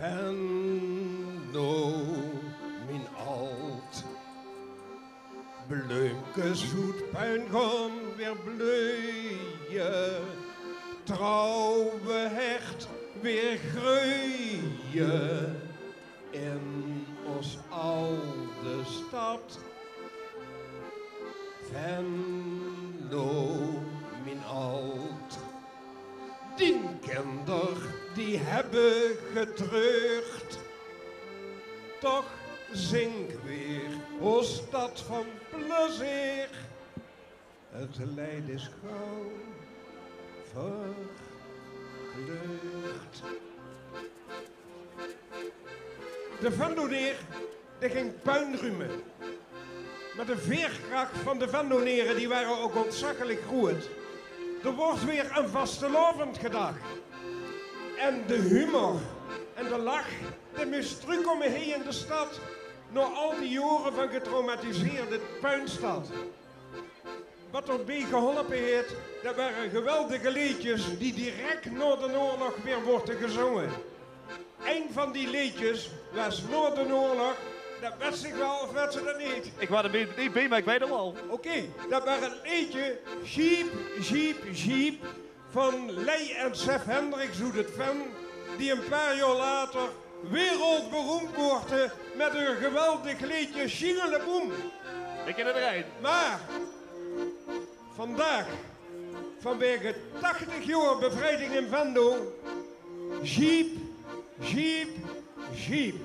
Venlo, mijn alt. Bleumke zoet puingon weer bleuien. Trouwe hecht weer groeien. In ons oude stad. Venlo, mijn alt. Die kinder die hebben getreurd. Toch zing weer, o stad van plezier. Het lijdt is gauw verkleurd. De Venloneer, die ging puinruimen. Maar de veerkracht van de Venloneren, die waren ook ontzaglijk groot. Er wordt weer een vastelovend gedag. En de humor en de lach, die moest terugkomen hier in de stad. Na al die jaren van getraumatiseerde puinstad. Wat erbij geholpen heeft, dat waren geweldige liedjes die direct na de oorlog weer worden gezongen. Een van die liedjes was na de oorlog, dat wist ik wel of weet ze dat niet? Ik was er niet bij, maar ik weet het al. Oké, dat was het liedje Jeep, Jeep, Jeep van Ley en Sef Hendricks, hoe het van, die een paar jaar later wereldberoemd worden met een geweldig liedje Shingeleboom. Ik ken het erin. Maar vandaag, vanwege 80 jaar bevrijding in Venlo, Jeep, Jeep, Jeep.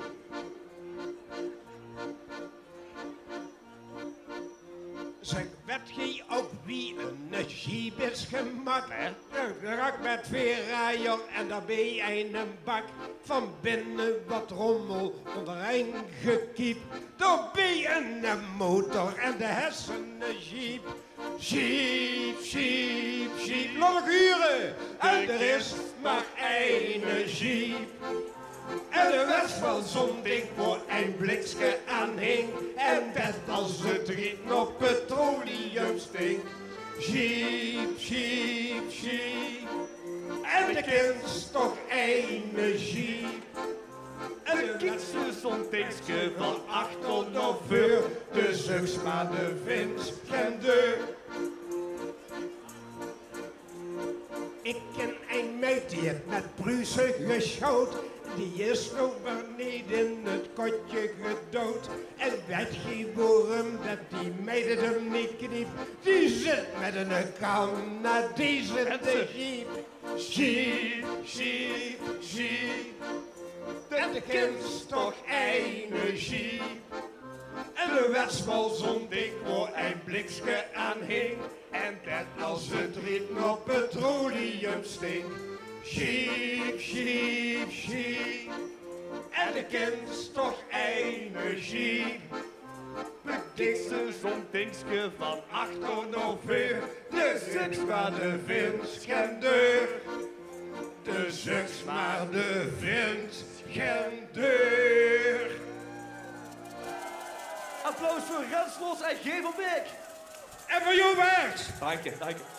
Zeg, weet je ook wie een jeep is gemaakt? Een rak met veerrijer en daarbij een bak. Van binnen wat rommel onderheen gekiept. Daarbij een motor en de hersenen jeep. Jeep, jeep, jeep, lollig huren. En er is maar één jeep. En de rest van zondag voor een blikske aanhing. En best als het riet op petroleum stinkt. Jeep, jeep, jeep. En de kind toch één jeep. En de kiekste zondagske van 8 tot 9 uur. De zuchts maar de vins geen deur. Ik ken een meid die het met Pruisen geschoot. Die is nog beneden in het kotje gedood. En weet je waarom dat die meiden hem niet kniep? Die zit met een Canadese jeep. Jeep, jeep, jeep. En de kind toch één jeep. En de westmal zondag voor een blikske aanhing. En dat als het riet op petroleum stinkt. Jeep, jeep, jeep. En de kind toch één jeep. De dikste zondagske van 8 tot 9 uur. De zuchts maar de vins geen deur. De zuchts maar de vins geen deur. Applaus voor Renslos en G. van Beek. En voor jou, Bert. Dank je, dank je.